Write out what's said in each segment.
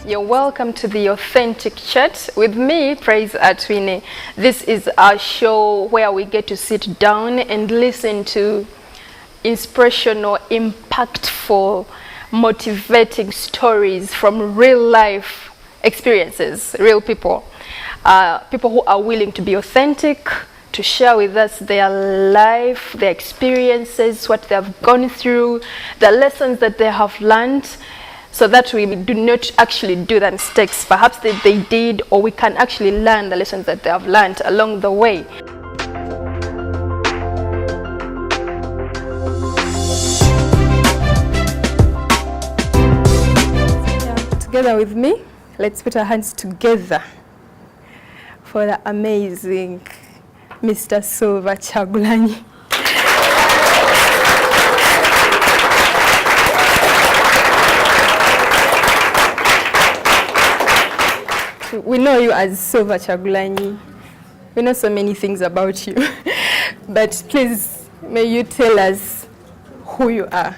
You're welcome to the Authentic Chat with me, Praise Atwine. This is our show where we get to sit down and listen to inspirational, impactful, motivating stories from real life experiences, real people. People who are willing to be authentic, to share with us their life, their experiences, what they have gone through, the lessons that they have learned, so that we do not actually do the mistakes perhaps that they did, or we can actually learn the lessons that they have learned along the way. Together with me, let's put our hands together for the amazing Mr. Silver Chagulanyi. We know you as Silver Chagulanyi. We know so many things about you. But please, may you tell us who you are.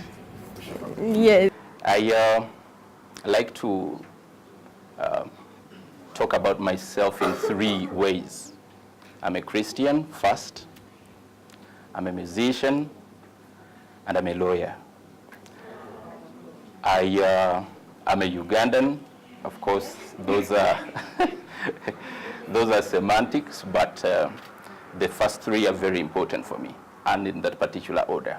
Yes. I like to talk about myself in three ways. I'm a Christian first, I'm a musician, and I'm a lawyer. I'm a Ugandan. Of course, those are those are semantics, but the first three are very important for me, and in that particular order.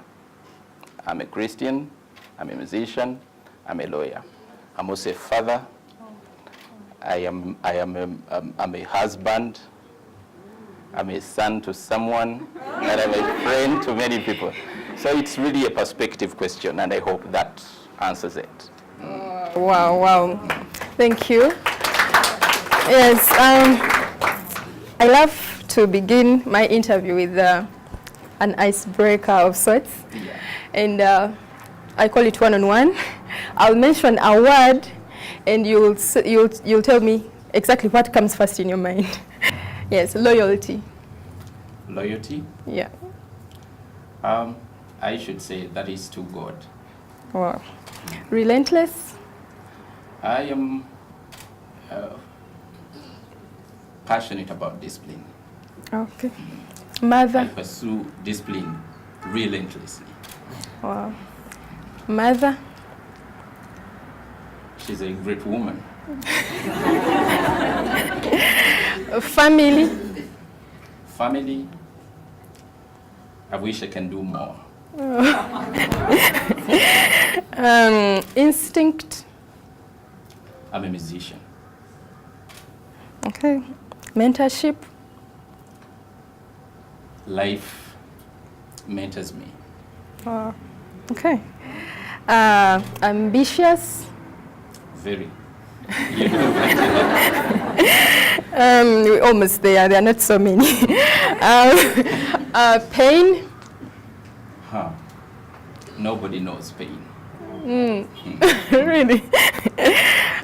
I'm a Christian, I'm a musician, I'm a lawyer. I'm also a father. I'm a husband. I'm a son to someone, and I'm a friend to many people. So it's really a perspective question, and I hope that answers it. Wow. Thank you. Yes, I love to begin my interview with an icebreaker of sorts. Yeah. And I call it one-on-one. I'll mention a word, and you'll tell me exactly what comes first in your mind. Yes, loyalty. Loyalty? Yeah. I should say that is to God. Wow. Relentless. I am passionate about discipline. Okay. I Mother. pursue discipline relentlessly. Wow. Mother. She's a great woman. Family. Family. I wish I can do more. Instinct. I'm a musician. Okay. Mentorship. Life mentors me. Okay. Ambitious. Very. We're almost there. There are not so many. Pain. Nobody knows pain. Really?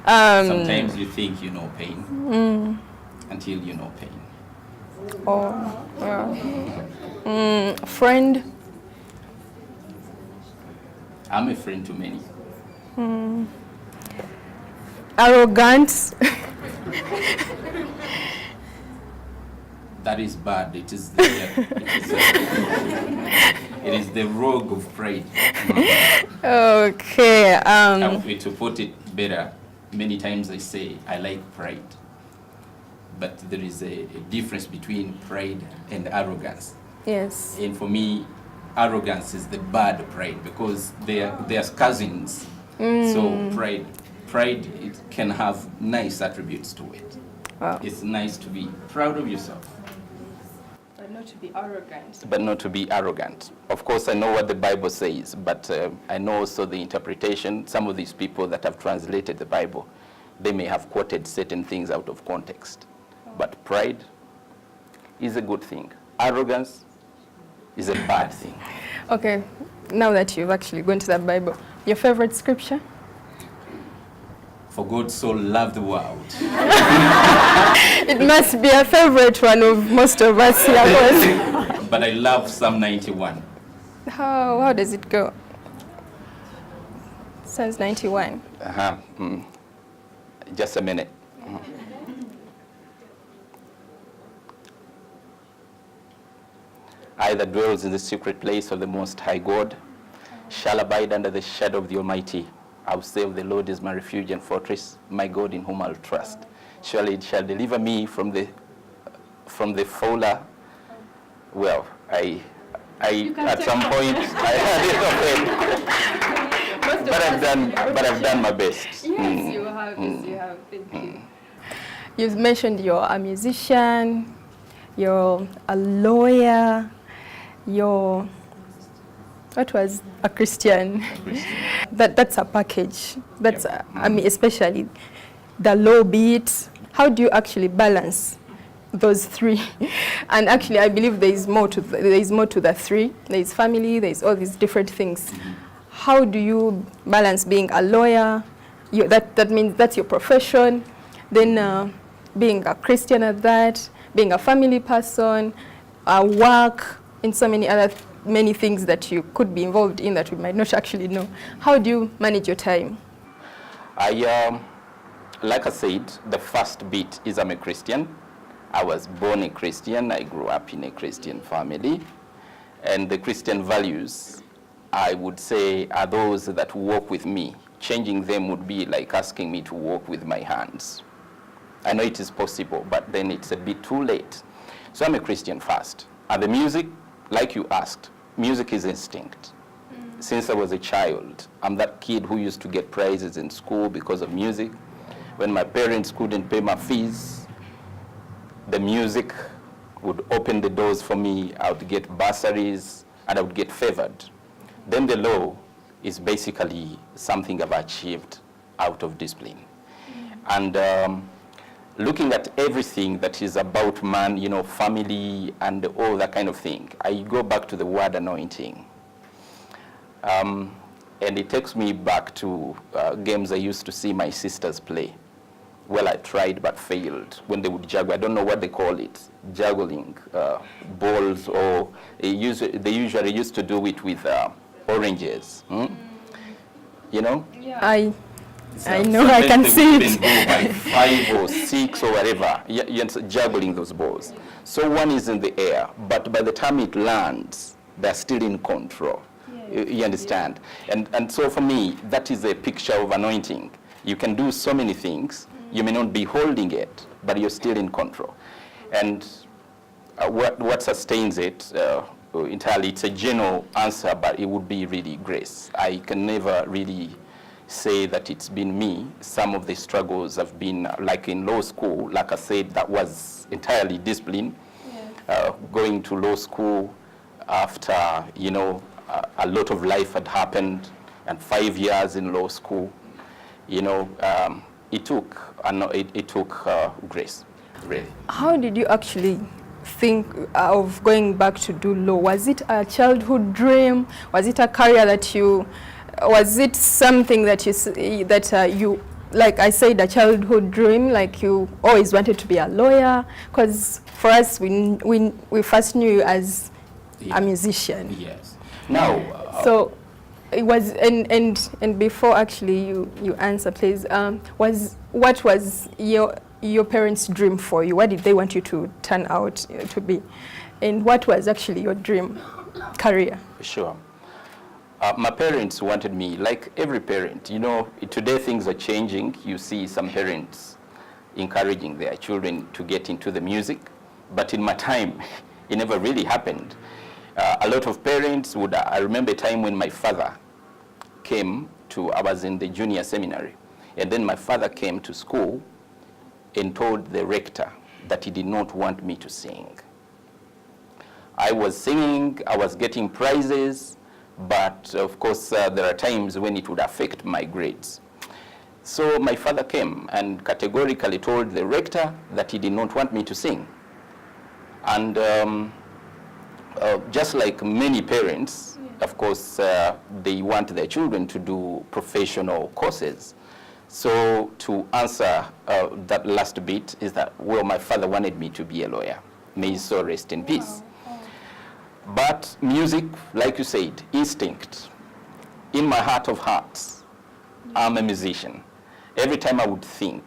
Sometimes you think you know pain until you know pain. Friend. I'm a friend to many. Arrogance. That is bad. It is the rogue of pride. Okay. To put it better, many times I say I like pride, but there is a difference between pride and arrogance. Yes. And for me, arrogance is the bad pride because they are cousins. So pride it can have nice attributes to it. Wow. It's nice to be proud of yourself. But not to be arrogant. But not to be arrogant. Of course, I know what the Bible says, but I know also the interpretation. Some of these people that have translated the Bible, they may have quoted certain things out of context. But pride is a good thing. Arrogance is a bad thing. Okay, now that you've actually gone to the Bible, your favorite scripture? For God so loved the world. It must be a favorite one of most of us here. But I love Psalm 91. How does it go? Psalms 91. Just a minute. I that dwells in the secret place of the Most High God shall abide under the shadow of the Almighty. I will say of the Lord is my refuge and fortress, my God in whom I'll trust. Surely it shall deliver me from the fowler. Well, I at some point I had it okay. but I've done my best. Yes, you have. Yes, you have. Thank you. You've mentioned you're a musician, you're a lawyer, you're what was a Christian. That's a package. That's I mean, especially the low beat. How do you actually balance those three? And actually, I believe there is more to the three. There is family. There is all these different things. How do you balance being a lawyer? That means that's your profession. Then being a Christian at that, being a family person, work, and so many things that you could be involved in that we might not actually know. How do you manage your time? Like I said, the first bit is I'm a Christian. I was born a Christian. I grew up in a Christian family. And the Christian values, I would say, are those that walk with me. Changing them would be like asking me to walk with my hands. I know it is possible, but then it's a bit too late. So I'm a Christian first. And the music, like you asked, music is instinct. Since I was a child, I'm that kid who used to get prizes in school because of music. When my parents couldn't pay my fees, the music would open the doors for me. I would get bursaries, and I would get favored. Then the law is basically something I've achieved out of discipline. And looking at everything that is about man, you know, family and all that kind of thing, I go back to the word anointing. And it takes me back to games I used to see my sisters play. Well, I tried but failed when they would juggle. I don't know what they call it, juggling balls, or they usually used to do it with oranges. You know? Yeah. I know, I can see it. By 5 or 6 or whatever, you're juggling those balls. So one is in the air, but by the time it lands, they're still in control. You understand? And so for me, that is a picture of anointing. You can do so many things. You may not be holding it, but you're still in control. And what sustains it entirely, it's a general answer, but it would be really grace. I can never really say that it's been me. Some of the struggles have been, like in law school, like I said, that was entirely discipline. Going to law school after, you know, a lot of life had happened, and 5 years in law school, you know, it took grace, really. How did you actually think of going back to do law? Was it a childhood dream? Was it a career that was it something that you, like I said, a childhood dream, like you always wanted to be a lawyer? Because for us, we first knew you as a musician. Yes. Now. So it was, and before actually you answer, please, what was your parents' dream for you? What did they want you to turn out to be? And what was actually your dream career? Sure. My parents wanted me, like every parent, you know, today things are changing. You see some parents encouraging their children to get into the music, but in my time, it never really happened. A lot of parents would, I remember a time when my father came to, I was in the junior seminary, and then my father came to school and told the rector that he did not want me to sing. I was singing, I was getting prizes, but of course there are times when it would affect my grades. So my father came and categorically told the rector that he did not want me to sing. And just like many parents, of course, they want their children to do professional courses. So to answer that last bit is that, well, my father wanted me to be a lawyer. May his soul rest in peace. But music, like you said, instinct. In my heart of hearts, I'm a musician. Every time I would think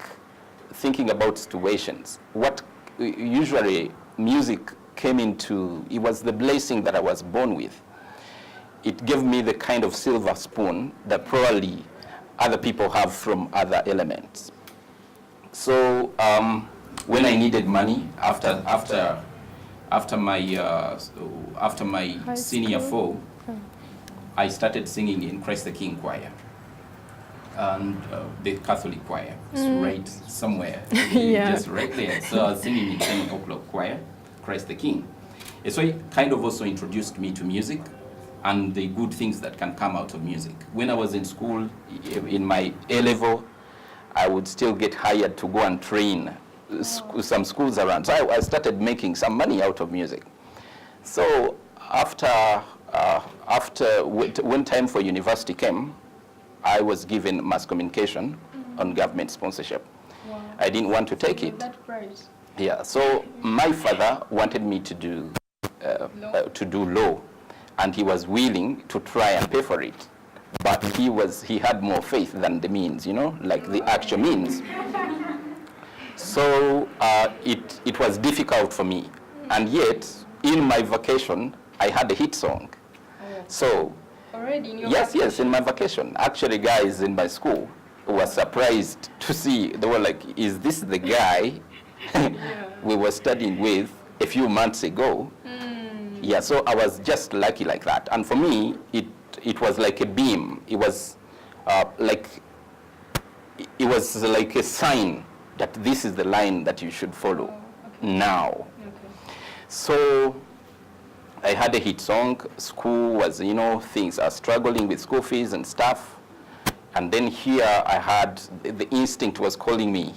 thinking about situations. What usually music came into, it was the blessing that I was born with. It gave me the kind of silver spoon that probably other people have from other elements. So when I needed money after my senior four, I started singing in Christ the King choir and the Catholic choir. It's right somewhere, just right there. So I was singing in 10 o'clock choir, Christ the King. And so it kind of also introduced me to music and the good things that can come out of music. When I was in school, in my A level, I would still get hired to go and train some schools around. So I started making some money out of music. So when time for university came, I was given mass communication on government sponsorship. Wow. I didn't want to take it. That price. Yeah. So my father wanted me to do law, and he was willing to try and pay for it. But he had more faith than the means, like the actual means. So it was difficult for me. And yet, in my vacation, I had a hit song. Oh. So already in your vacation? Yes, in my vacation. Actually, guys in my school were surprised to see. They were like, is this the guy we were studying with a few months ago? Yeah, so I was just lucky like that. And for me, it was like a beam. It was like a sign that this is the line that you should follow now. Okay. So I had a hit song. School was, things are struggling with school fees and stuff. And then here I had, the instinct was calling me.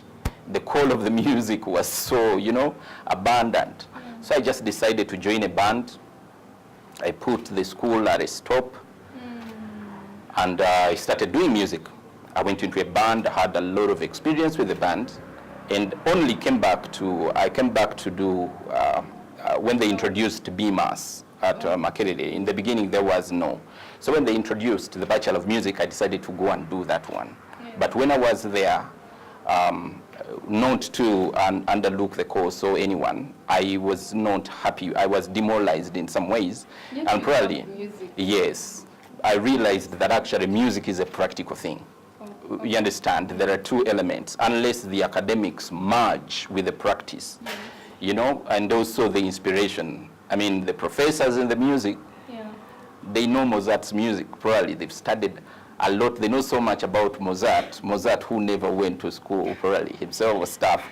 The call of the music was so, abundant. So I just decided to join a band. I put the school at a stop. And I started doing music. I went into a band, I had a lot of experience with the band, and only came back to do, when they introduced BMAS at Makerere. In the beginning, there was no. So when they introduced the Bachelor of Music, I decided to go and do that one. Yeah. But when I was there, not to underlook the course or anyone, I was not happy. I was demoralized in some ways. Yes, and probably, yes, I realized that actually music is a practical thing. Oh, okay. You understand? There are two elements. Unless the academics merge with the practice, and also the inspiration. I mean, the professors in the music, they know Mozart's music. Probably they've studied a lot. They know so much about Mozart who never went to school, probably himself or stuff.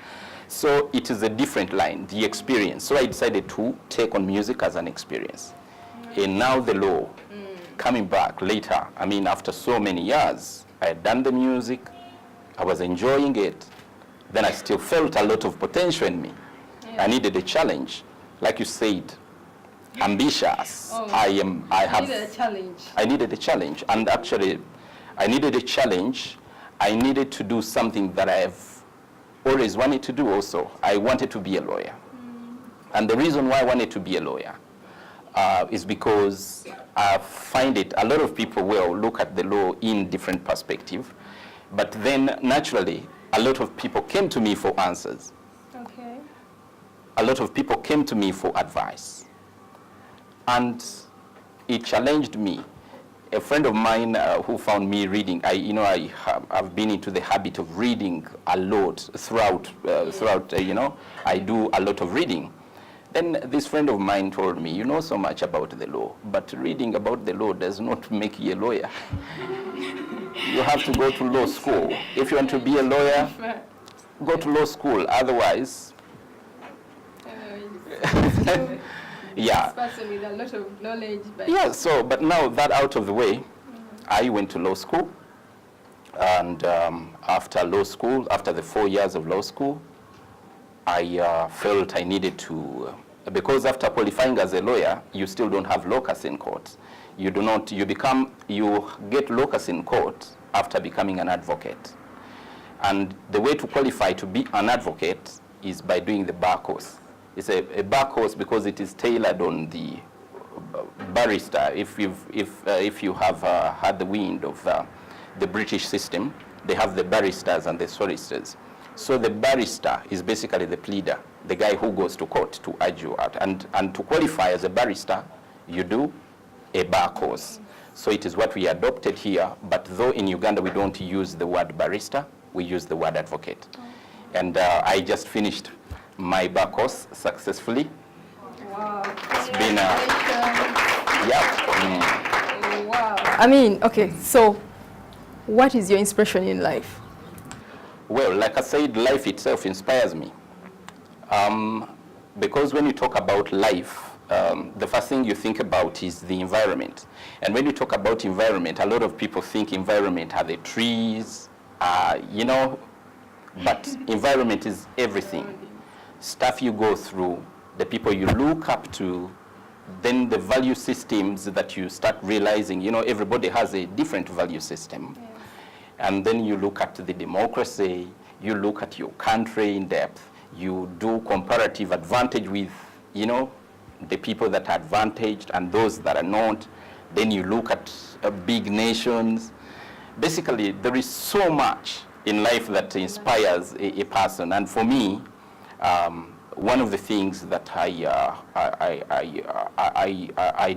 So it is a different line, the experience. So I decided to take on music as an experience. And now the law, coming back later, I mean, after so many years, I had done the music, I was enjoying it, then I still felt a lot of potential in me. Yeah. I needed a challenge. Like you said, ambitious. I needed a challenge. I needed a challenge. And actually, I needed a challenge. I needed to do something that I have always wanted to do also. I wanted to be a lawyer. And the reason why I wanted to be a lawyer is because I find it, a lot of people will look at the law in different perspective, but then naturally, a lot of people came to me for answers. Okay. A lot of people came to me for advice. And it challenged me. A friend of mine who found me reading, I've been into the habit of reading a lot throughout, I do a lot of reading. Then this friend of mine told me, you know so much about the law, but reading about the law does not make you a lawyer. You have to go to law school. If you want to be a lawyer, go to law school. Otherwise, yeah. This person with a lot of knowledge. Yeah, but now that out of the way, I went to law school. And after the 4 years of law school, I felt I needed to, because after qualifying as a lawyer, you still don't have locus in court. You get locus in court after becoming an advocate. And the way to qualify to be an advocate is by doing the bar course. It's a bar course because it is tailored on the barrister. If you have had the wind of the British system, they have the barristers and the solicitors. So the barrister is basically the pleader, the guy who goes to court to argue out. And to qualify as a barrister, you do a bar course. So it is what we adopted here, but though in Uganda we don't use the word barrister, we use the word advocate. And I just finished my bar course successfully. Wow. It's been Wow. I mean, okay, so what is your inspiration in life? Well, like I said, life itself inspires me. Because when you talk about life, the first thing you think about is the environment. And when you talk about environment, a lot of people think environment are the trees, you know, but environment is everything. Stuff you go through, the people you look up to, then the value systems that you start realizing, you know, everybody has a different value system. Yes. And then you look at the democracy, you look at your country in depth, you do comparative advantage with, you know, the people that are advantaged and those that are not. Then you look at big nations. Basically, there is so much in life that inspires a person. And for me, one of the things that I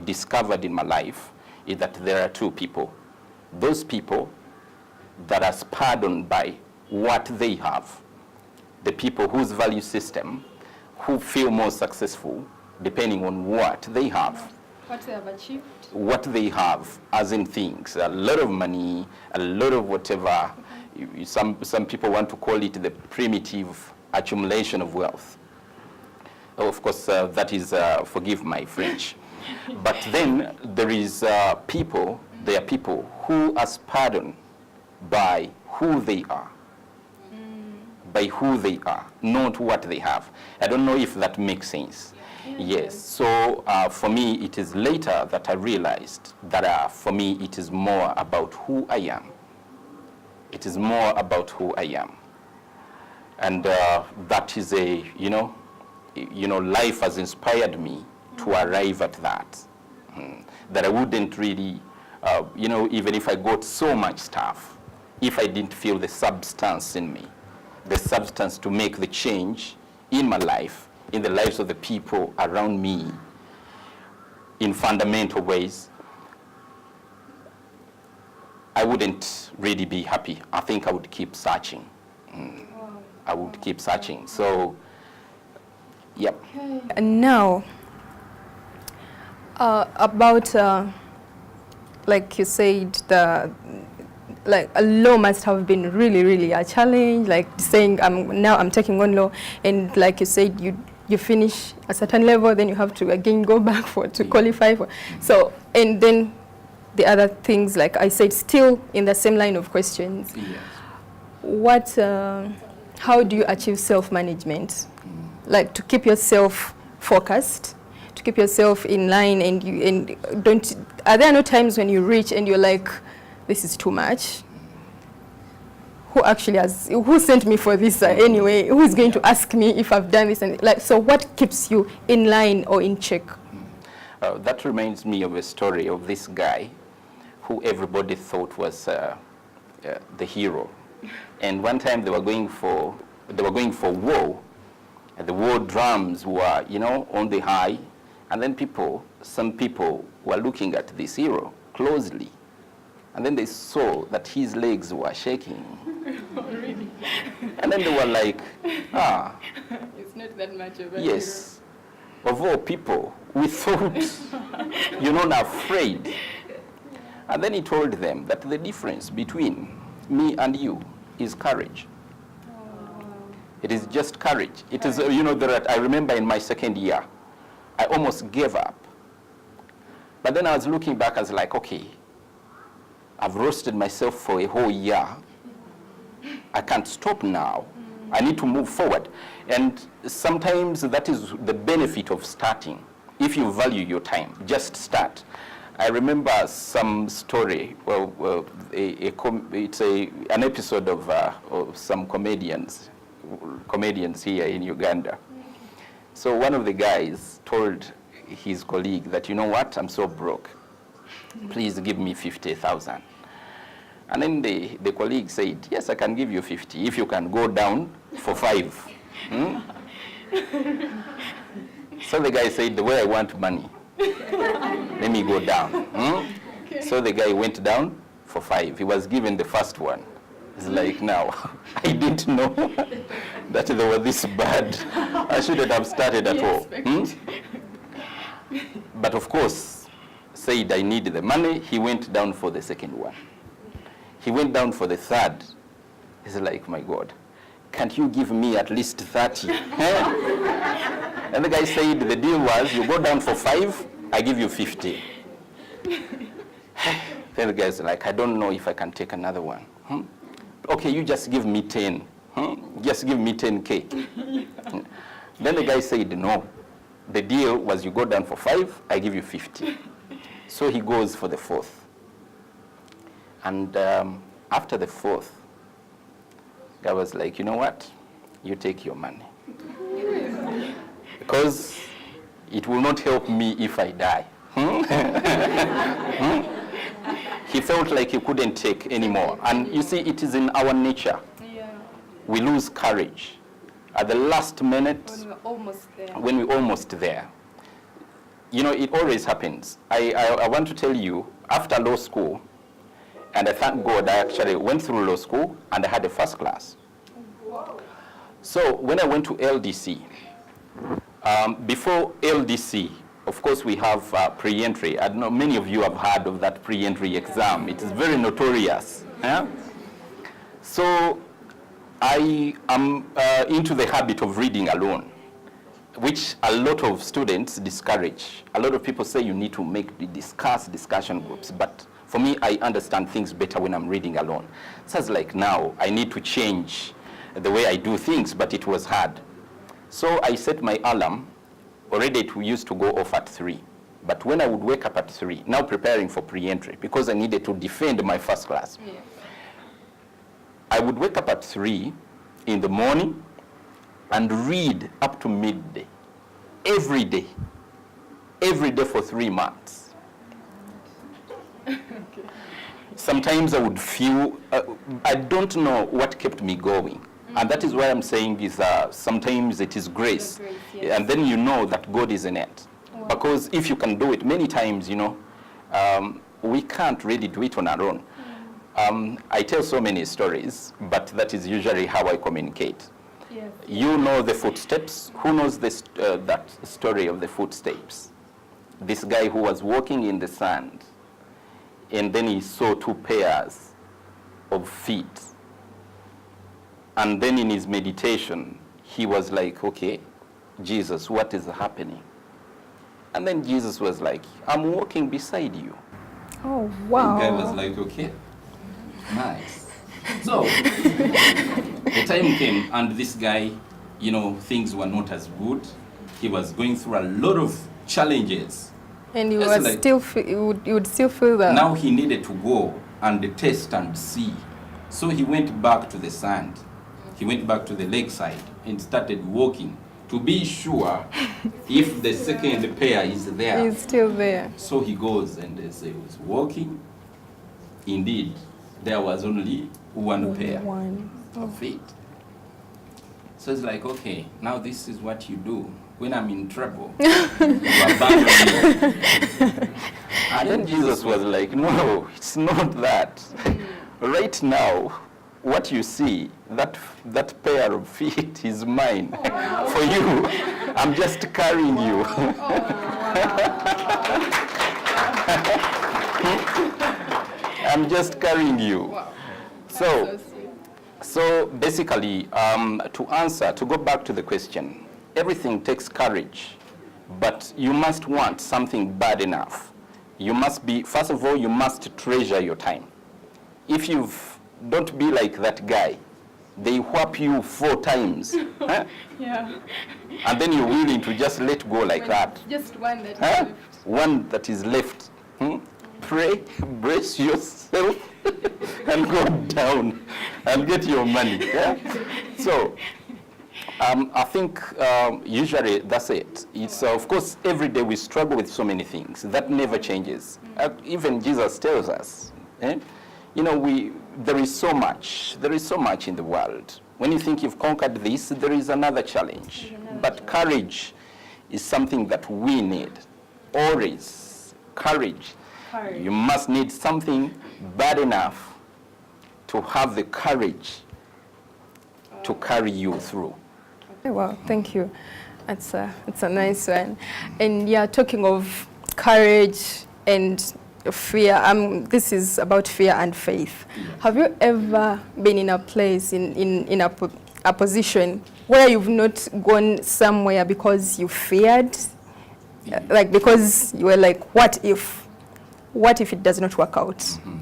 discovered in my life is that there are two people. Those people that are spurred on by what they have. The people whose value system, who feel more successful depending on what they have. What they have achieved. What they have, as in things, a lot of money, a lot of whatever. Some people want to call it the primitive accumulation of wealth. Of course, that is, forgive my French. But then there is people, there are people who are spurred on by who they are. By who they are, not what they have. I don't know if that makes sense. Yes, so for me, it is later that I realized that for me, it is more about who I am. It is more about who I am. And that is life has inspired me to arrive at that. That I wouldn't really, even if I got so much stuff, if I didn't feel the substance in me, the substance to make the change in my life, in the lives of the people around me, in fundamental ways, I wouldn't really be happy. I think I would keep searching. I would keep searching. So, yep. And now, about, like you said, like a law must have been really, really a challenge, like saying I'm taking on law, and like you said, you finish a certain level, then you have to again go back to qualify for. So, and then the other things, like I said, still in the same line of questions. Yes. How do you achieve self-management? Like to keep yourself focused, to keep yourself in line, are there no times when you reach and you're like, this is too much? Who sent me for this anyway? Who is going to ask me if I've done this? And so what keeps you in line or in check? That reminds me of a story of this guy who everybody thought was the hero. And one time they were going for war. And the war drums were, on the high. And then some people were looking at this hero closely. And then they saw that his legs were shaking. Oh, really? And then they were like, It's not that much of a yes. Of all people, we thought you're not afraid. And then he told them that the difference between me and you is courage. It is just courage. It is, I remember in my second year, I almost gave up. But then I was looking back, I was like, okay, I've roasted myself for a whole year. I can't stop now. I need to move forward. And sometimes that is the benefit of starting. If you value your time, just start. I remember some story, it's an episode of some comedians here in Uganda. So one of the guys told his colleague that, you know what, I'm so broke. Please give me 50,000. And then the colleague said, yes, I can give you 50 if you can go down for 5. Hmm? So the guy said, the way I want money, let me go down. Hmm? Okay. So the guy went down for 5. He was given the first one. It's like, now, I didn't know that they were this bad. I shouldn't have started at all. Hmm? But of course, said I need the money. He went down for the second one. He went down for the third. He's like, my God, can't you give me at least 30? And the guy said, the deal was, you go down for 5, I give you 50. Then the guy's like, I don't know if I can take another one. Okay, you just give me 10. Just give me 10K. Then the guy said, no. The deal was you go down for 5, I give you 50. So he goes for the 4th. And after the 4th, guy was like, you know what? You take your money. Because it will not help me if I die. He felt like he couldn't take anymore. And you see, it is in our nature. Yeah. We lose courage. At the last minute, When we're almost there. when we're almost there. You know, it always happens. I want to tell you, after law school, and I thank God I actually went through law school and I had a first class. So when I went to LDC, before LDC, of course we have pre-entry. I don't know, many of you have heard of that pre-entry exam. It is very notorious. Yeah? So I am into the habit of reading alone, which a lot of students discourage. A lot of people say you need to make the discussion groups, but for me, I understand things better when I'm reading alone. So it's like now, I need to change the way I do things, but it was hard. So I set my alarm. Already it used to go off at 3. But when I would wake up at 3, now preparing for pre-entry, because I needed to defend my first class, Yeah. I would wake up at 3 in the morning and read up to midday, every day for 3 months. Okay. Sometimes I would feel, I don't know what kept me going. And that is why I'm saying is sometimes it is grace. The grace, yes. And then you know that God is in it. Wow. Because if you can do it, many times, you know, we can't really do it on our own. I tell so many stories, but that is usually how I communicate. Yes. You know the footsteps. Who knows this, that story of the footsteps? This guy who was walking in the sand, and then he saw 2 pairs of feet. And then in his meditation, he was like, okay, Jesus, what is happening? And then Jesus was like, I'm walking beside you. Oh, The wow. guy was like, okay, nice. So, the time came, and this guy, you know, things were not as good. He was going through a lot of challenges. And you, It's were like- still you would still feel that. Now he needed to go and test and see. So he went back to the sand. He went back to the lakeside and started walking to be sure if the second pair is there. He's still there. So he goes and he was walking. Indeed, there was only 1 pair One. of feet. So it's like, okay, now this is what you do. When I'm in trouble, you abandon me. And then Jesus was like, no, it's not that. Right now, what you see, that pair of feet is mine. For you, I'm just carrying you. I'm just carrying you. Wow. So, That's so sweet. so basically, to go back to the question, everything takes courage, but you must want something bad enough. You must be, first of all, you must treasure your time. If don't be like that guy. They whap you 4 times. Huh? Yeah. And then you're willing to just let go like When that. Just one that is Huh? left. One that is left. Pray, brace yourself, and go down and get your money. Yeah? So, I think usually that's it. It's, of course, every day we struggle with so many things. That never changes. Even Jesus tells us, you know, there is so much in the world. When you think you've conquered this, there is another challenge. But courage is something that we need. Always, courage. You must need something bad enough to have the courage to carry you through. Wow, thank you. It's a nice one. And yeah, talking of courage and fear, this is about fear and faith. Have you ever been in a place, in a position where you've not gone somewhere because you feared? Like, because you were like, what if it does not work out? Mm-hmm.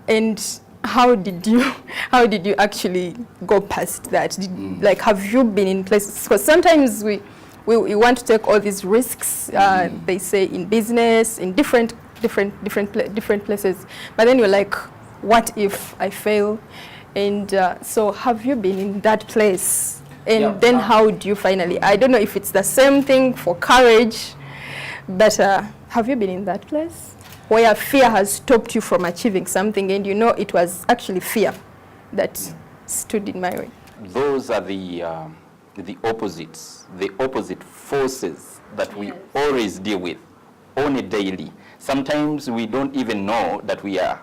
And how did you actually go past that? Like, have you been in places? Because sometimes we want to take all these risks. They say in business, in different places. But then you're like, what if I fail? And so, have you been in that place? And then how do you finally? I don't know if it's the same thing for courage, but have you been in that place where fear has stopped you from achieving something, and you know it was actually fear that stood in my way? Those are the opposites, the opposite forces that we always deal with on a daily. Sometimes we don't even know that we are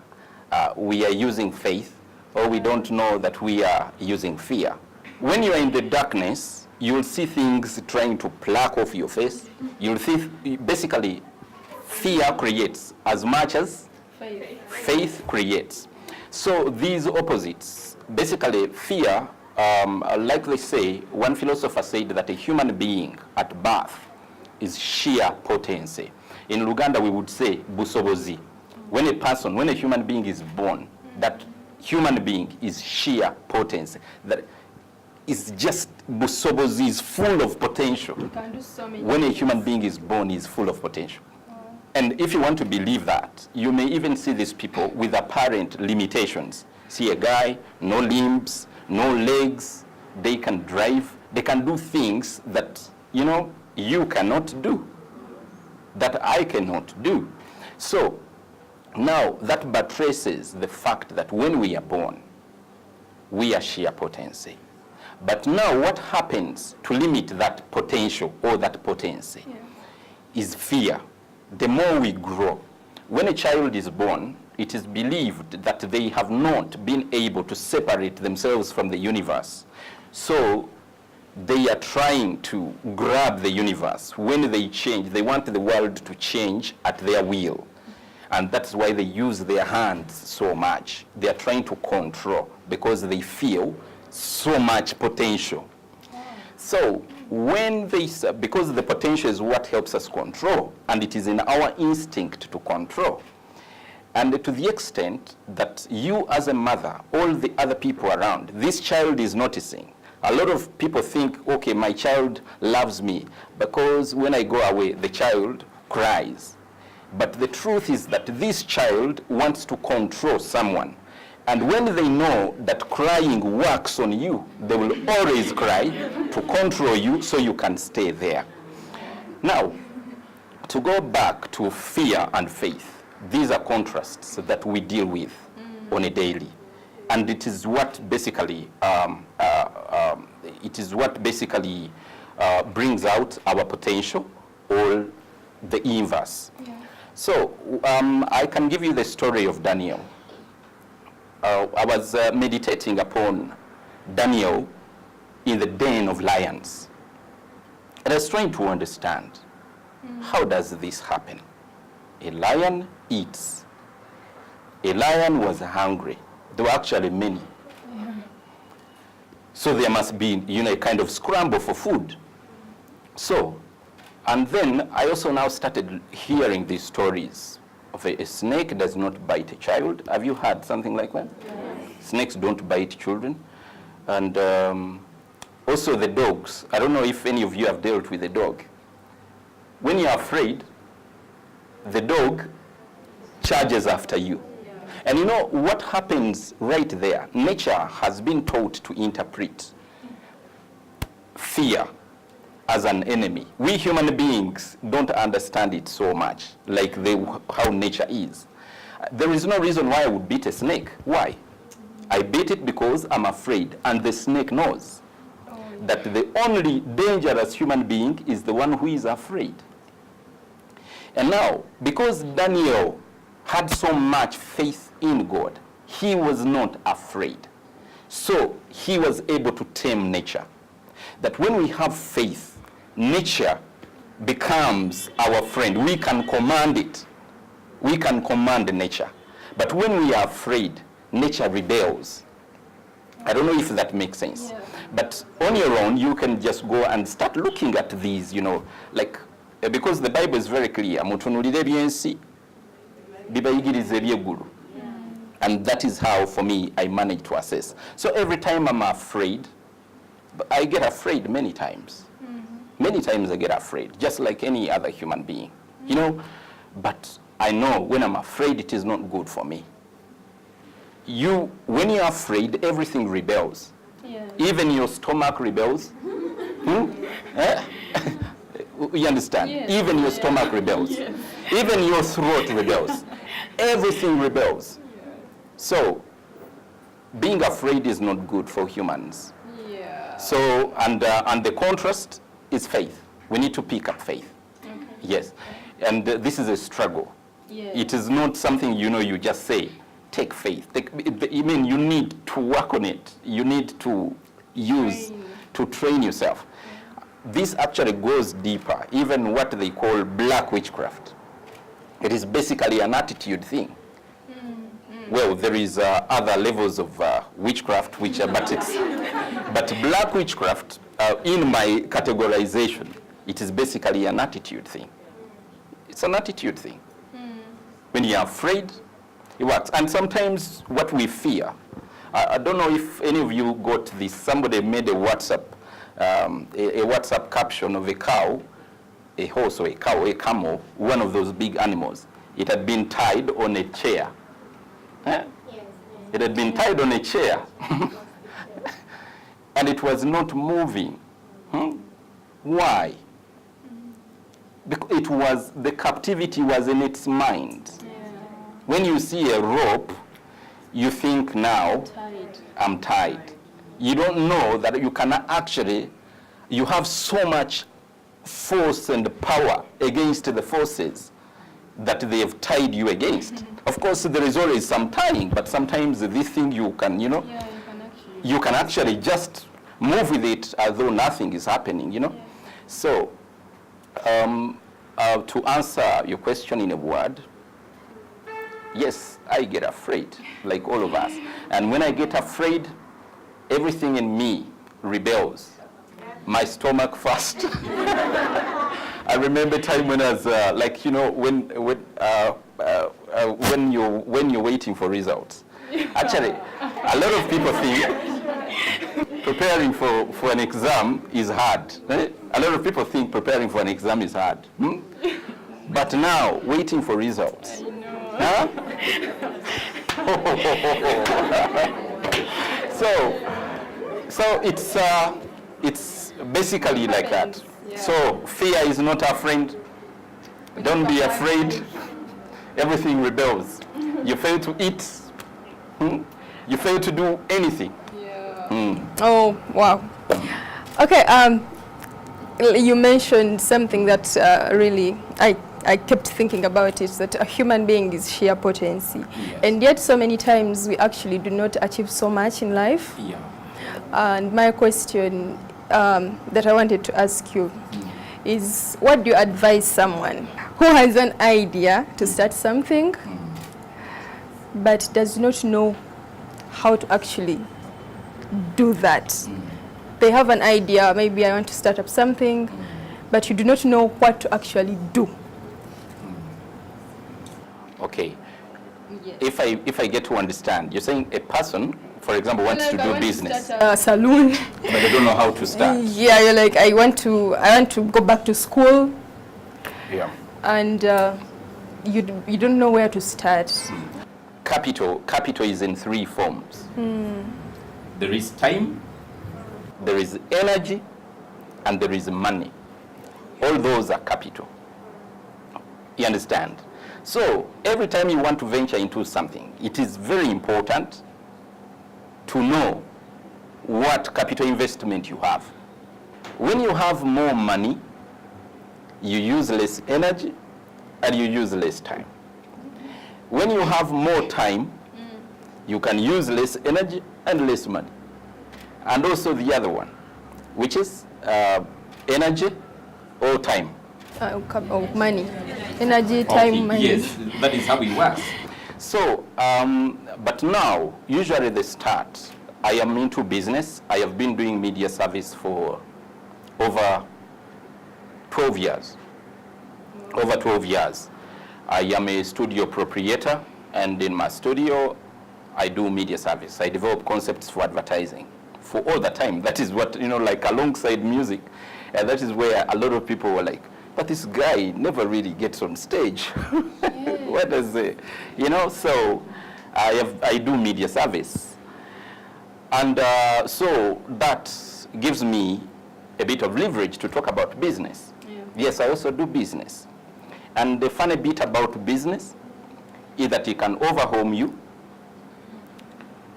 using faith, or we don't know that we are using fear. When you are in the darkness, you'll see things trying to pluck off your face. You'll see, basically, fear creates as much as faith creates. So these opposites, basically fear, like they say, one philosopher said that a human being at birth is sheer potency. In Luganda we would say busobozi. When a human being is born, that human being is sheer potency. That is just busobozi, is full of potential. You can do so many when a human being is born, he is full of potential. And if you want to believe that, you may even see these people with apparent limitations. See a guy, no limbs, no legs, they can drive, they can do things that, you know, you cannot do, that I cannot do. So now that buttresses the fact that when we are born, we are sheer potency. But now what happens to limit that potential or that potency is fear. The more we grow, when a child is born, it is believed that they have not been able to separate themselves from the universe. So they are trying to grab the universe. When they change, they want the world to change at their will. And that's why they use their hands so much. They are trying to control because they feel so much potential. So when because the potential is what helps us control, and it is in our instinct to control. And to the extent that you as a mother, all the other people around, this child is noticing. A lot of people think, okay, my child loves me because when I go away, the child cries. But the truth is that this child wants to control someone. And when they know that crying works on you, they will always cry to control you so you can stay there. Now, to go back to fear and faith, these are contrasts that we deal with on a daily. And it is what basically, brings out our potential or the inverse. So I can give you the story of Daniel. I was meditating upon Daniel in the den of lions. And I was trying to understand, how does this happen? A lion eats. A lion was hungry. There were actually many. So there must be, a kind of scramble for food. So, and then I also now started hearing these stories of a snake does not bite a child. Have you heard something like that? Yes. Snakes don't bite children. And also the dogs. I don't know if any of you have dealt with a dog. When you're afraid, the dog charges after you. And you know what happens right there? Nature has been taught to interpret fear as an enemy. We human beings don't understand it so much, like how nature is. There is no reason why I would beat a snake. Why? I beat it because I'm afraid, and the snake knows that the only dangerous human being is the one who is afraid. And now, because Daniel had so much faith in God, he was not afraid. So he was able to tame nature. That when we have faith, nature becomes our friend. We can command it. We can command nature. But when we are afraid, nature rebels. I don't know if that makes sense. Yeah. But on your own, you can just go and start looking at these, like, because the Bible is very clear. Mutunulire ebyensi, bibayigirize eby'eggulu. And that is how, for me, I manage to assess. So every time I'm afraid, I get afraid many times. Many times I get afraid, just like any other human being, But I know when I'm afraid, it is not good for me. When you're afraid, everything rebels. Yeah. Even your stomach rebels. You understand? Yes. Even your stomach rebels. Yes. Even your throat rebels. Everything rebels. So, being afraid is not good for humans. Yeah. So, and the contrast is faith. We need to pick up faith. Okay. Yes. And this is a struggle. Yeah. It is not something, you just say, take faith. You need to work on it. You need to train yourself. This actually goes deeper, even what they call black witchcraft. It is basically an attitude thing. Well, there is other levels of witchcraft, but black witchcraft, in my categorization, it is basically an attitude thing. It's an attitude thing. When you're afraid, it works. And sometimes what we fear, I don't know if any of you got this. Somebody made a WhatsApp caption of a cow, a horse or a cow, a camel, one of those big animals. It had been tied on a chair. It had been tied on a chair. And it was not moving. Why? Because the captivity was in its mind. Yeah. When you see a rope, you think, now I'm tied. You don't know that you can actually, you have so much force and power against the forces that they have tied you against. Of course, there is always some tying, but sometimes this thing you can, you can actually just move with it as though nothing is happening, Yeah. So, to answer your question in a word, yes, I get afraid, like all of us. And when I get afraid, everything in me rebels. My stomach first. I remember a time when I was when you're waiting for results. Actually, a lot of people think preparing for an exam is hard. A lot of people think preparing for an exam is hard. But now, waiting for results. Huh? So it's basically like that. Yeah. So fear is not our friend. Don't be afraid. Everything rebels. You fail to eat. You fail to do anything. Yeah. Oh, wow. Okay, you mentioned something that really I kept thinking about it, that a human being is sheer potency. Yes. And yet so many times we actually do not achieve so much in life. Yeah. And my question that I wanted to ask you is, what do you advise someone who has an idea to start something but does not know how to actually do that? They have an idea, maybe I want to start up something, but you do not know what to actually do. Okay. Yes. If I get to understand, you're saying a person, for example, wants to do business, A saloon. but they don't know how to start. Yeah, you're like, I want to go back to school, Yeah. and you don't know where to start. Capital is in three forms. There is time, there is energy, and there is money. All those are capital. You understand? So every time you want to venture into something, it is very important to know what capital investment you have. When you have more money, you use less energy and you use less time. When you have more time, you can use less energy and less money. And also the other one, which is energy or time. Money. Energy, time, Okay, money. yes, that is how it works. So, but now, usually the start, I am into business. I have been doing media service for over 12 years. Over 12 years. I am a studio proprietor, and in my studio, I do media service. I develop concepts for advertising for all the time. That is what, like alongside music. And that is where a lot of people were like, but this guy never really gets on stage. Yeah. What does it, so I do media service. And so that gives me a bit of leverage to talk about business. Yeah. Yes, I also do business. And the funny bit about business is that it can overwhelm you,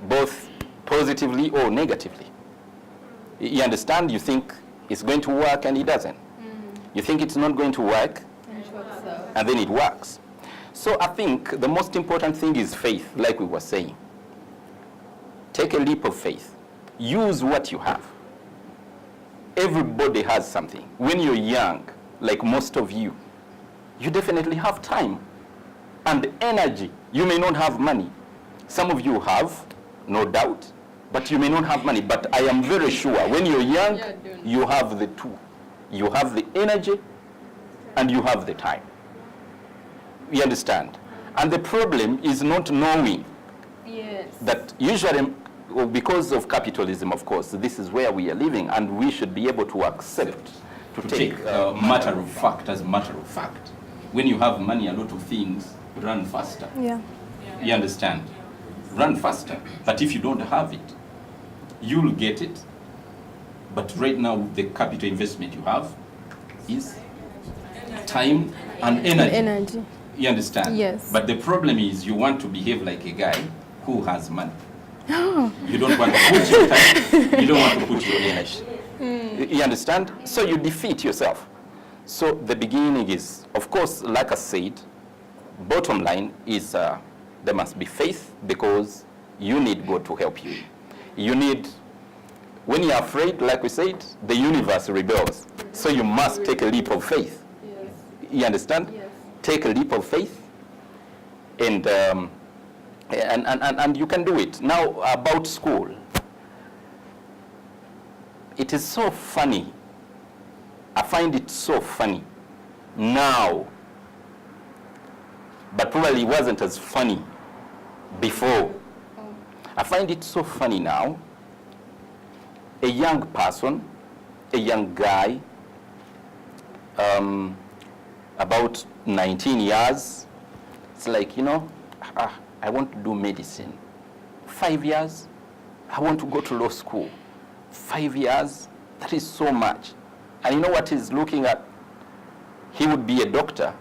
both positively or negatively. You understand? You think it's going to work and it doesn't. You think it's not going to work, and then it works. So I think the most important thing is faith, like we were saying. Take a leap of faith. Use what you have. Everybody has something. When you're young, like most of you, you definitely have time and energy. You may not have money. Some of you have, no doubt, but you may not have money. But I am very sure when you're young, you have the two. You have the energy and you have the time. You understand? And the problem is not knowing. Yes. That usually, because of capitalism, of course, this is where we are living, and we should be able to accept, to take matter of fact as matter of fact. When you have money, a lot of things run faster. Yeah. You understand? Run faster. But if you don't have it, you'll get it. But right now, the capital investment you have is time and energy. You understand? Yes. But the problem is you want to behave like a guy who has money. You don't want to put your time, you don't want to put your energy. You understand? So you defeat yourself. So the beginning is, of course, like I said, bottom line is there must be faith, because you need God to help you. You need, when you're afraid, like we said, the universe rebels. So you must take a leap of faith. Yes. You understand? Yes. Take a leap of faith, and you can do it. Now, about school. It is so funny. I find it so funny now, but probably wasn't as funny before. I find it so funny now. A young person, a young guy, about 19 years, it's like, I want to do medicine. 5 years, I want to go to law school. 5 years, that is so much. And you know what he's looking at? He would be a doctor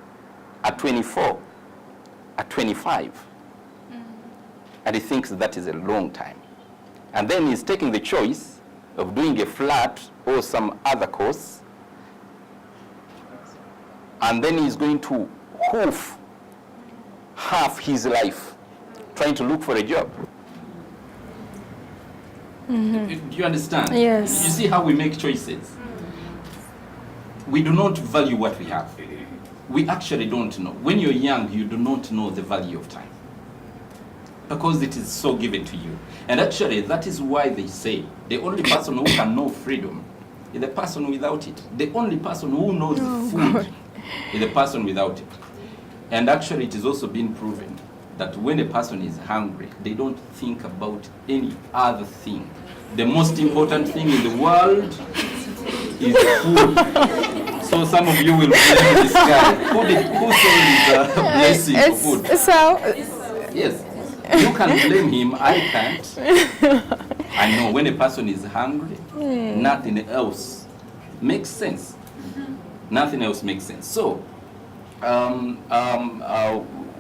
at 24, at 25. And he thinks that is a long time. And then he's taking the choice of doing a flat or some other course. And then he's going to hoof half his life trying to look for a job. Do you understand? Yes. You see how we make choices? We do not value what we have. We actually don't know. When you're young, you do not know the value of time, because it is so given to you. And actually, that is why they say the only person who can know freedom is the person without it. The only person who knows food is the person without it. And actually, it is also been proven that when a person is hungry, they don't think about any other thing. The most important thing in the world is food. So some of you will blame this guy. Who sold his blessing for food? So, Yes. You can blame him, I can't. I know when a person is hungry, nothing else makes sense. Nothing else makes sense. So,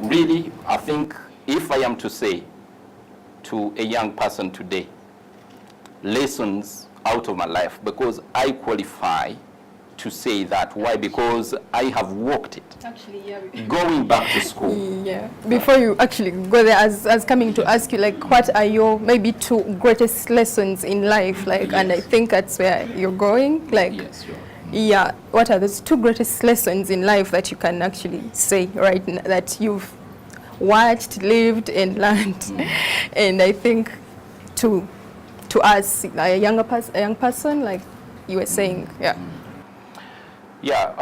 really, I think if I am to say to a young person today, lessons out of my life, because I qualify to say that. Why? Because I have walked it. Actually, yeah. Going back to school. Yeah. Before you actually go there, as coming to ask you, like, what are your maybe 2 greatest lessons in life? Like, and I think that's where you're going. Like, Yes, sure. yeah. What are those 2 greatest lessons in life that you can actually say right now, that you've watched, lived, and learned? And I think to us, a young person, like you were saying, yeah. Yeah,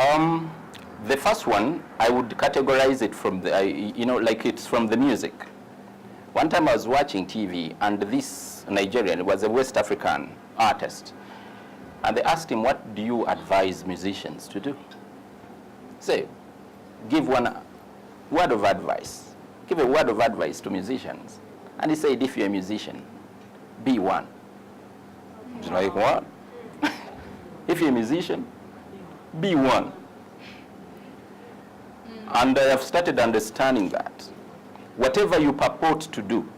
the first one, I would categorize it from the, like it's from the music. One time I was watching TV, and this Nigerian was a West African artist. And they asked him, what do you advise musicians to do? Say, give one word of advice. Give a word of advice to musicians. And he said, if you're a musician, be one. It's like, what? If you're a musician, be one. And I have started understanding that whatever you purport to do,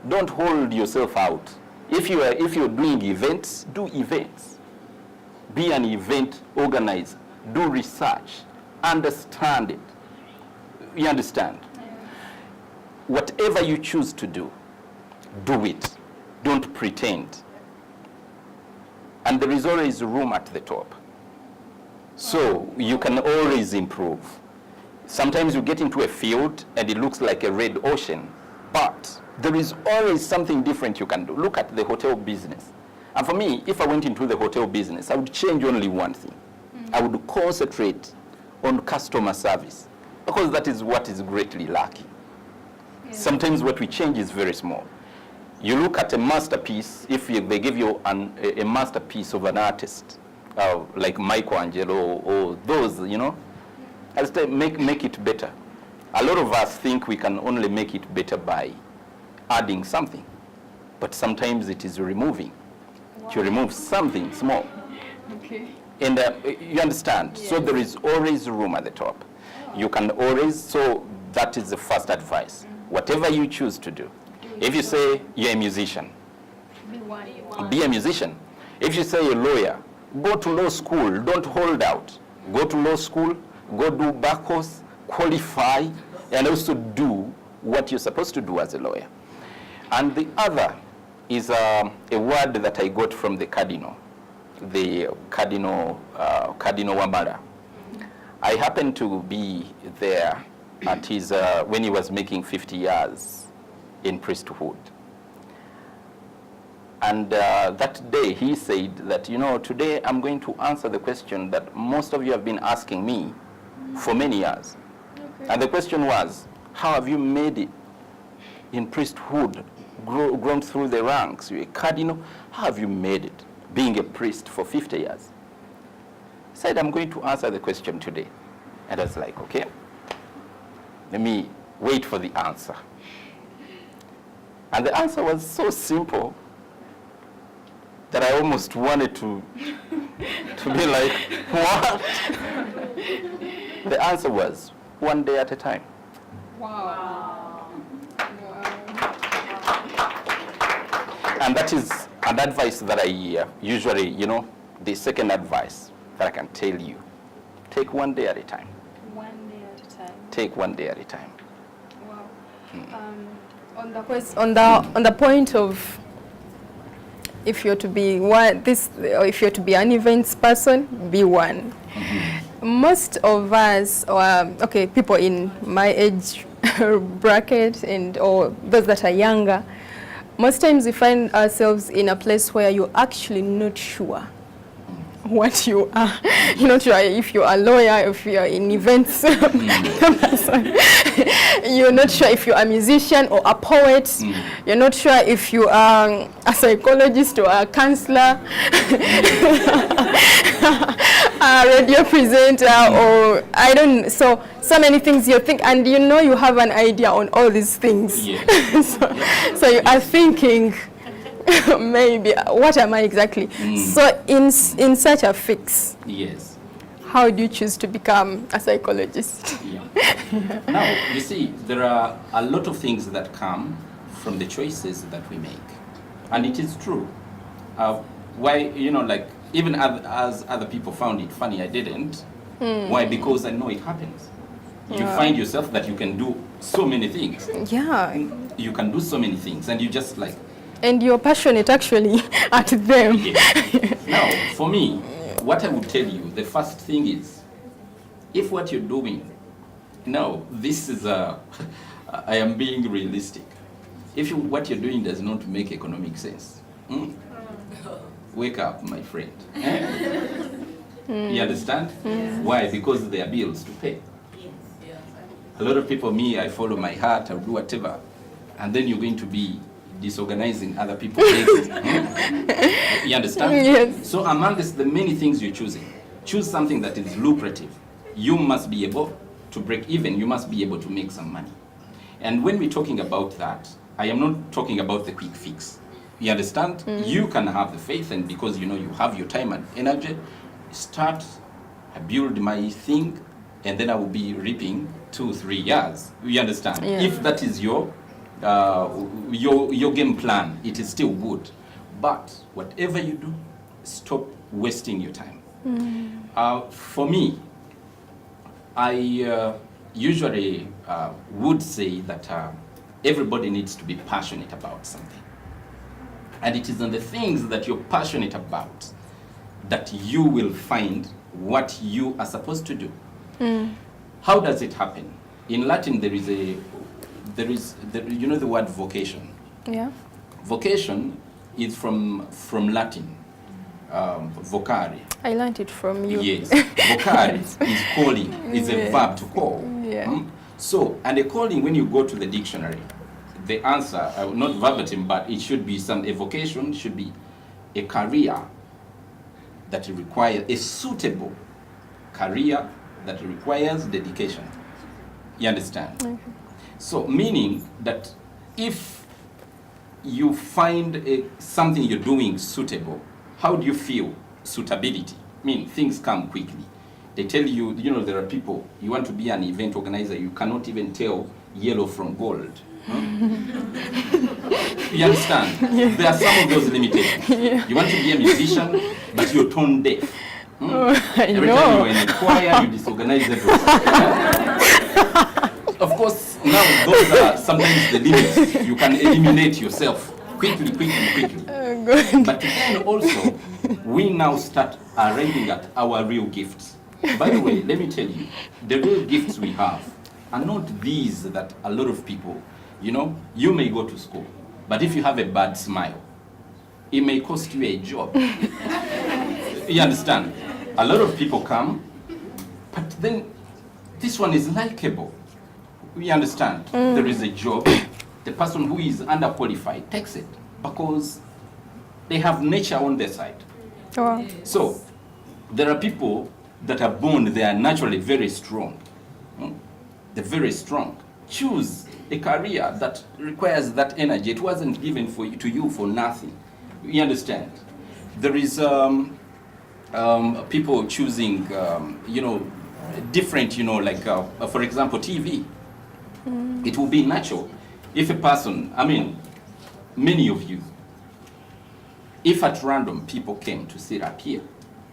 don't hold yourself out. If you're doing events, do events. Be an event organizer. Do research. Understand it. You understand? Whatever you choose to do, do it. Don't pretend. And there is always room at the top. So you can always improve. Sometimes you get into a field and it looks like a red ocean, but there is always something different you can do. Look at the hotel business. And for me, if I went into the hotel business, I would change only one thing. I would concentrate on customer service, because that is what is greatly lacking. Yeah. Sometimes what we change is very small. You look at a masterpiece, if they give you a masterpiece of an artist, like Michelangelo or those, I'll say make it better. A lot of us think we can only make it better by adding something, but sometimes it is removing. Wow. To remove something small. Okay. And you understand? Yes. So there is always room at the top. Oh. You can always, so that is the first advice. Whatever you choose to do. If you say you're a musician, be a musician. If you say a lawyer, go to law school, don't hold out. Go to law school, go do back course, qualify, and also do what you're supposed to do as a lawyer. And the other is a word that I got from the Cardinal Wamala. I happened to be there at his, when he was making 50 years in priesthood. And that day he said that, today I'm going to answer the question that most of you have been asking me for many years. Okay. And the question was, how have you made it in priesthood, grown through the ranks? You're a cardinal. How have you made it being a priest for 50 years? He said, I'm going to answer the question today. And I was like, okay, let me wait for the answer. And the answer was so simple that I almost wanted to be like, what? The answer was, one day at a time. Wow. And that is an advice that I usually, the second advice that I can tell you, take one day at a time. One day at a time. Take one day at a time. Wow. On the point of, if you're to be one, if you're to be an events person, be one. Mm-hmm. Most of us, people in my age bracket or those that are younger, most times we find ourselves in a place where you're actually not sure what you are. You're not sure if you're a lawyer, if you're in events. You're not sure if you're a musician or a poet. You're not sure if you are a psychologist or a counselor, a radio presenter, or I don't know. So many things you think, and you have an idea on all these things. Yeah. so you are thinking, maybe, what am I exactly? So in such a fix, yes, How do you choose to become a psychologist? Yeah. Now, you see, there are a lot of things that come from the choices that we make. And it is true. Why, like, even as other people found it funny, I didn't. Why? Because I know it happens. You find yourself that you can do so many things. Yeah. You can do so many things, and you just like... And you're passionate, actually, at them. Yes. Now, for me, what I would tell you, the first thing is, if what you're doing, this is I am being realistic. If what you're doing does not make economic sense, wake up, my friend. You understand? Why? Because there are bills to pay. A lot of people, I follow my heart, I'll do whatever, and then you're going to be disorganizing other people. You understand? Yes. So amongst the many things you're choosing, choose something that is lucrative. You must be able to break even. You must be able to make some money. And when we're talking about that, I am not talking about the quick fix. You understand? You can have the faith, and because you have your time and energy, start, I build my thing, and then I will be reaping 2-3 years. You understand? Yeah. If that is your game plan, it is still good. But whatever you do, stop wasting your time. For me, I usually would say that everybody needs to be passionate about something. And it is on the things that you're passionate about that you will find what you are supposed to do. How does it happen? In Latin, there is the word vocation. Yeah. Vocation is from Latin, vocare. I learned it from you. Yes, vocare is calling, is a verb to call. Yeah. So, and a calling, when you go to the dictionary, the answer, not verbatim, but it should be a vocation should be a career that requires, a suitable career that requires dedication. You understand? Okay. So, meaning that if you find something you're doing suitable, how do you feel suitability? I mean, things come quickly. They tell you, there are people, you want to be an event organizer, you cannot even tell yellow from gold. You understand? Yeah. There are some of those limitations. Yeah. You want to be a musician, but you're tone deaf. Every time you're in a choir, you disorganize everything. Of course, now those are sometimes the limits. You can eliminate yourself quickly. But then also, we now start arriving at our real gifts. By the way, let me tell you, the real gifts we have are not these that a lot of people, you may go to school, but if you have a bad smile, it may cost you a job. You understand? A lot of people come, but then this one is likable. You understand? There is a job. The person who is underqualified takes it because they have nature on their side. Wow. So there are people that are born, they are naturally very strong. They're very strong. Choose a career that requires that energy. It wasn't given to you for nothing. You understand? There is people choosing, different, like, for example, TV. It will be natural. If a person, many of you, if at random people came to sit up here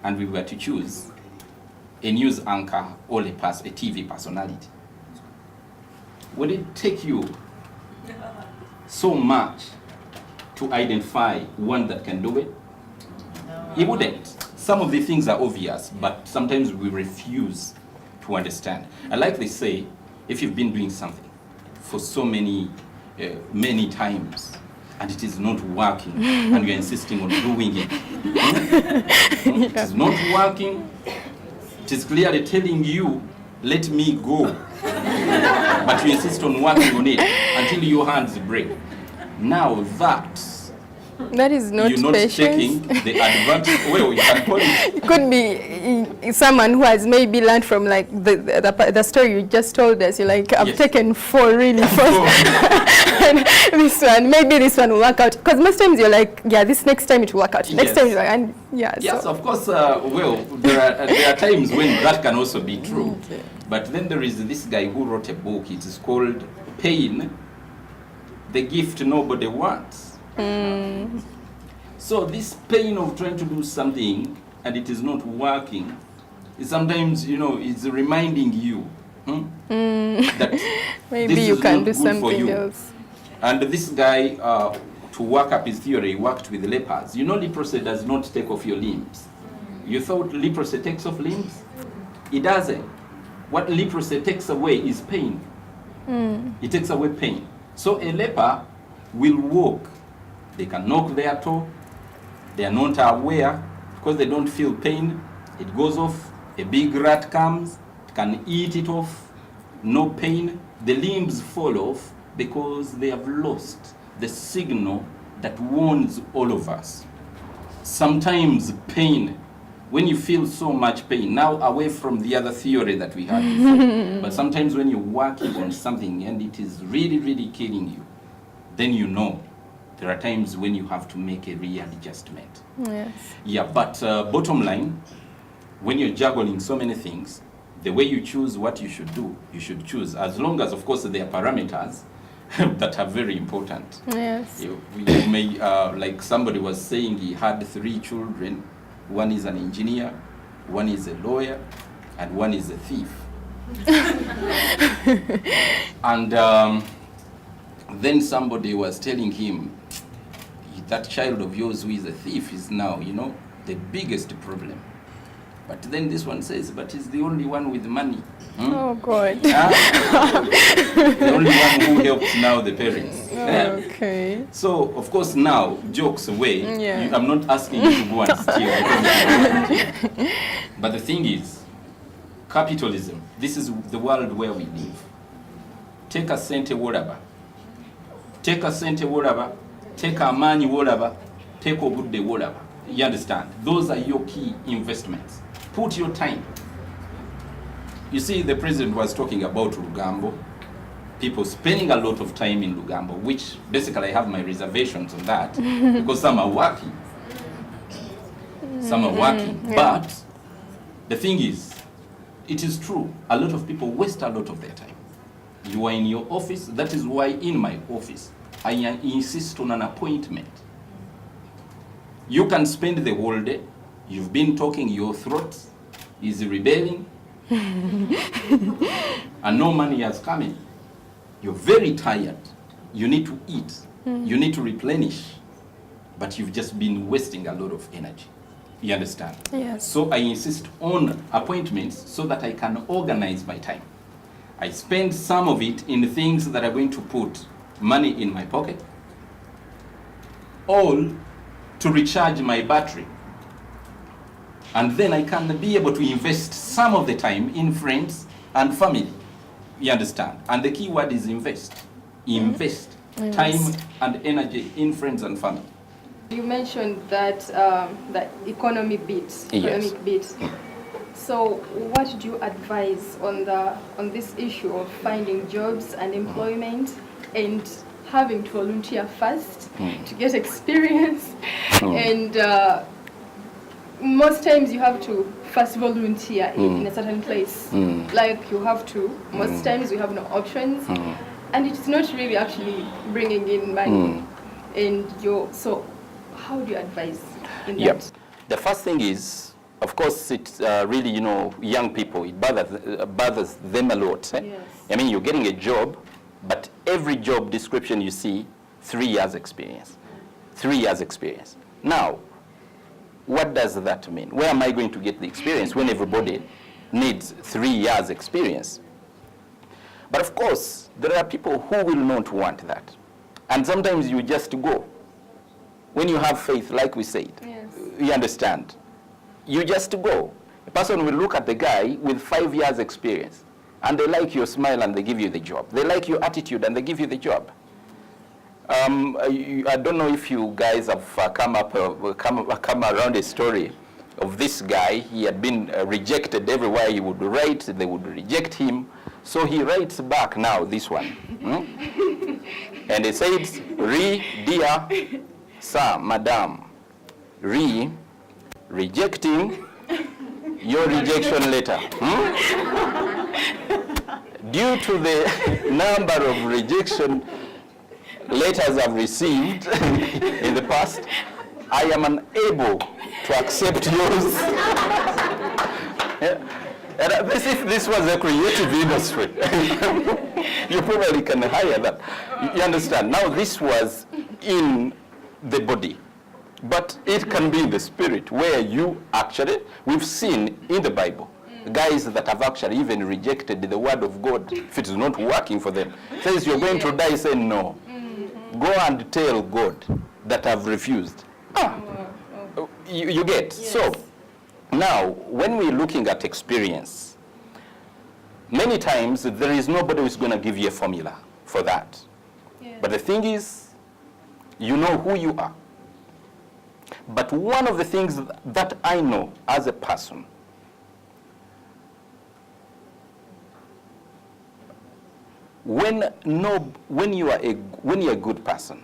and we were to choose a news anchor or a TV personality, would it take you so much to identify one that can do it? No. It wouldn't. Some of the things are obvious, but sometimes we refuse to understand. And like they say, if you've been doing something for so many times, and it is not working, and you're insisting on doing it, it is not working, it is clearly telling you, let me go. But you insist on working on it until your hands break. Now that That is not You're not taking patience. the advantage. Well, you can call it. It could be someone who has maybe learned from like the story you just told us. You're like, I've Yes. taken 4 really fast. And this one, maybe this one will work out. Because most times you're like, yeah, this next time it will work out. Next Yes. time you're like, and yeah. Yes, So. of course. Well, there are times when that can also be true. Okay. But then there is this guy who wrote a book. It is called Pain, the Gift Nobody Wants. So this pain of trying to do something and it is not working, is sometimes, it's reminding you that Maybe this you is can not do good for something you. else. And this guy, to work up his theory, he worked with lepers. Leprosy does not take off your limbs. You thought leprosy takes off limbs? It doesn't. What leprosy takes away is pain. It takes away pain. So a leper will walk. They can knock their toe. They are not aware because they don't feel pain. It goes off. A big rat comes, can eat it off. No pain. The limbs fall off because they have lost the signal that warns all of us. Sometimes pain, when you feel so much pain, now away from the other theory that we had before, but sometimes when you're working on something and it is really, really killing you, then you know there are times when you have to make a readjustment. Yes. Yeah, but bottom line, when you're juggling so many things, the way you choose what you should do, you should choose, as long as, of course, there are parameters that are very important. Yes. You may, like somebody was saying, he had 3 children. One is an engineer, one is a lawyer, and one is a thief. And then somebody was telling him, that child of yours who is a thief is now, the biggest problem. But then this one says, but he's the only one with money. Oh, God. The only one who helps now the parents. Okay. So, of course, now, jokes away, Yeah. I'm not asking you to go and steal. But the thing is, capitalism, this is the world where we live. Take a sente whatever. Take a sente whatever. Take a money whatever. Take a good day whatever. You understand? Those are your key investments. Put your time. You see, the president was talking about Lugambo. People spending a lot of time in Lugambo, which basically I have my reservations on that because some are working. Some are working. Yeah. But the thing is, it is true, a lot of people waste a lot of their time. You are in your office. That is why in my office, I insist on an appointment. You can spend the whole day. You've been talking, your throat is rebelling, and no money has come in. You're very tired. You need to eat. You need to replenish. But you've just been wasting a lot of energy. You understand? Yes. So I insist on appointments so that I can organize my time. I spend some of it in things that are going to put money in my pocket, all to recharge my battery. And then I can be able to invest some of the time in friends and family. You understand? And the key word is invest. Invest time and energy in friends and family. You mentioned that the economic bit. Yes. So, what do you advise on this issue of finding jobs and employment and having to volunteer first to get experience? And most times you have to first volunteer in a certain place. Like you have to. Most times we have no options, and it's not really actually bringing in money. And so, how do you advise in that? Yep. The first thing is, of course, it's really, young people. It bothers them a lot. Yes. I mean, you're getting a job, but every job description you see, 3 years experience. 3 years experience. Now, what does that mean? Where am I going to get the experience when everybody needs 3 years experience? But of course, there are people who will not want that. And sometimes you just go. When you have faith, like we said, Yes. you understand. You just go. A person will look at the guy with 5 years experience, and they like your smile and they give you the job. They like your attitude and they give you the job. I don't know if you guys have come around a story of this guy. He had been rejected everywhere he would write. They would reject him. So he writes back now this one. And it says, dear sir, madam, rejecting your rejection letter. Due to the number of rejection letters I've received in the past, I am unable to accept yours. And if this was a creative industry, you probably can hire that. You understand? Now this was in the body, but it can be in the spirit, where you actually, we've seen in the Bible, guys that have actually even rejected the word of God if it is not working for them. Says you're going to die, say no. Go and tell God that I've refused. You get? Yes. So now when we're looking at experience, many times there is nobody who's going to give you a formula for that. Yeah. But the thing is, you know who you are. But one of the things that I know as a person, when you're a good person,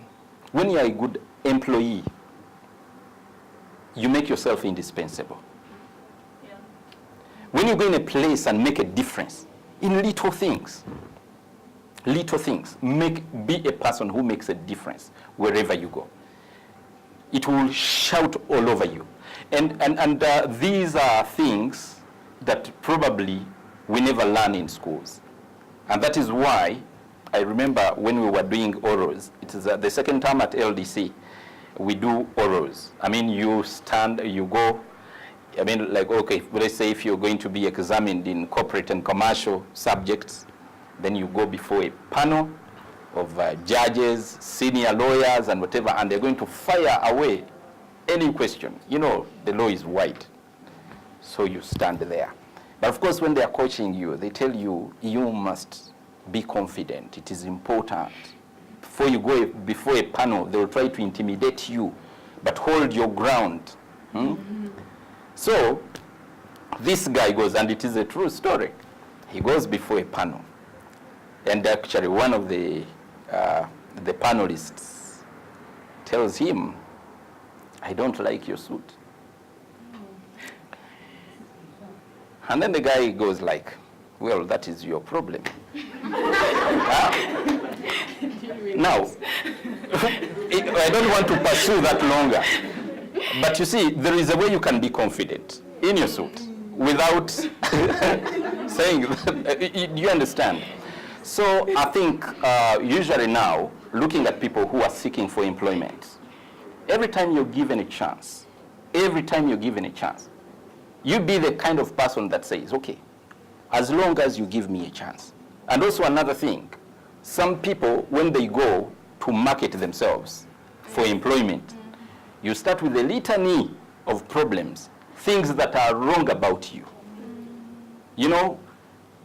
when you're a good employee, you make yourself indispensable. Yeah. When you go in a place and make a difference in little things, be a person who makes a difference wherever you go. It will shout all over you. And these are things that probably we never learn in schools. And that is why I remember when we were doing orals, it is the second time at LDC, we do orals. I mean, you stand, you go, I mean, like, okay, let's say if you're going to be examined in corporate and commercial subjects, then you go before a panel of judges, senior lawyers, and whatever, and they're going to fire away any question. You know, the law is wide, so you stand there. But of course, when they are coaching you, they tell you, you must be confident. It is important. Before you go before a panel, they will try to intimidate you, but hold your ground. So this guy goes, and it is a true story. He goes before a panel, and actually one of the panelists tells him, I don't like your suit. And then the guy goes like, well, that is your problem. Now, I don't want to pursue that longer. But you see, there is a way you can be confident in your suit without saying that. You understand? So I think usually now, looking at people who are seeking for employment, every time you're given a chance, you be the kind of person that says, okay, as long as you give me a chance. And also another thing, some people, when they go to market themselves for employment, you start with a litany of problems, things that are wrong about you. You know,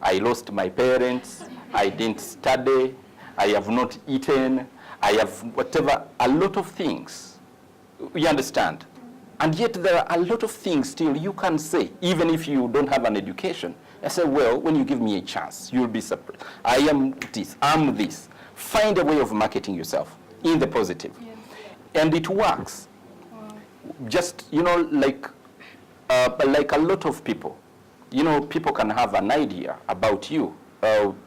I lost my parents, I didn't study, I have not eaten, I have whatever, a lot of things. You understand? And yet there are a lot of things still you can say, even if you don't have an education. I say, well, when you give me a chance, you'll be surprised. I am this, I'm this. Find a way of marketing yourself in the positive. Yes. And it works. Wow. Just, you know, like a lot of people, you know, people can have an idea about you.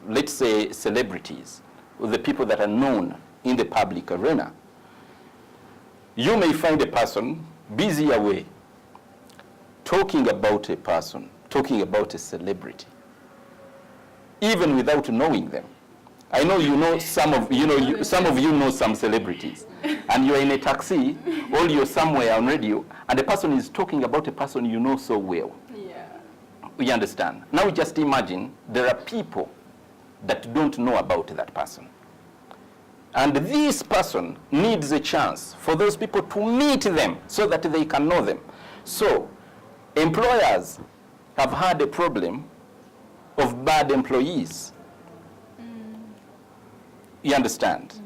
Let's say celebrities, the people that are known in the public arena. You may find a person busy away talking about a person, talking about a celebrity, even without knowing them. I know you know some of you know some celebrities, and you're in a taxi or you're somewhere on radio, and the person is talking about a person you know so well. Yeah. You understand? Now just imagine there are people that don't know about that person. And this person needs a chance for those people to meet them so that they can know them. So employers have had a problem of bad employees. You understand?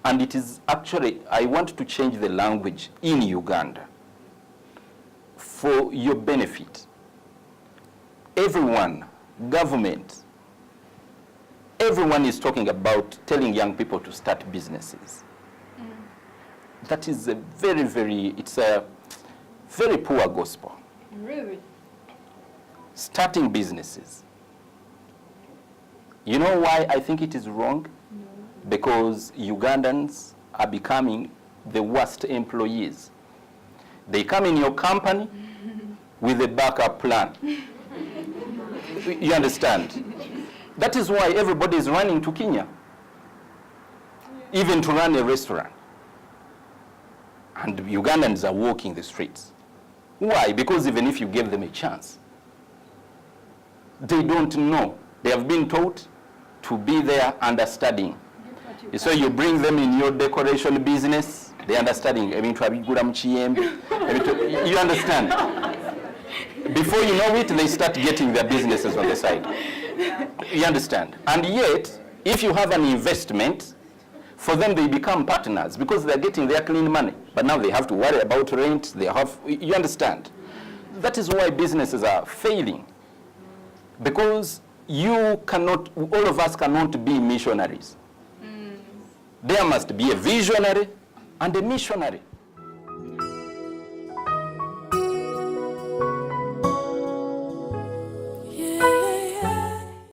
And it is actually, I want to change the language in Uganda for your benefit. Everyone, government, everyone is talking about telling young people to start businesses. That is a it's a very poor gospel. Really? Starting businesses. You know why I think it is wrong? No. Because Ugandans are becoming the worst employees. They come in your company with a backup plan. You understand? That is why everybody is running to Kenya, even to run a restaurant. And Ugandans are walking the streets. Why? Because even if you give them a chance, they don't know. They have been taught to be there understudying. So you bring them in your decoration business, they understanding. You understand? Before you know it, they start getting their businesses on the side. You understand? And yet, if you have an investment, for them they become partners because they're getting their clean money. But now they have to worry about rent, they have, you understand? That is why businesses are failing. Because you cannot, all of us cannot be missionaries. There must be a visionary and a missionary.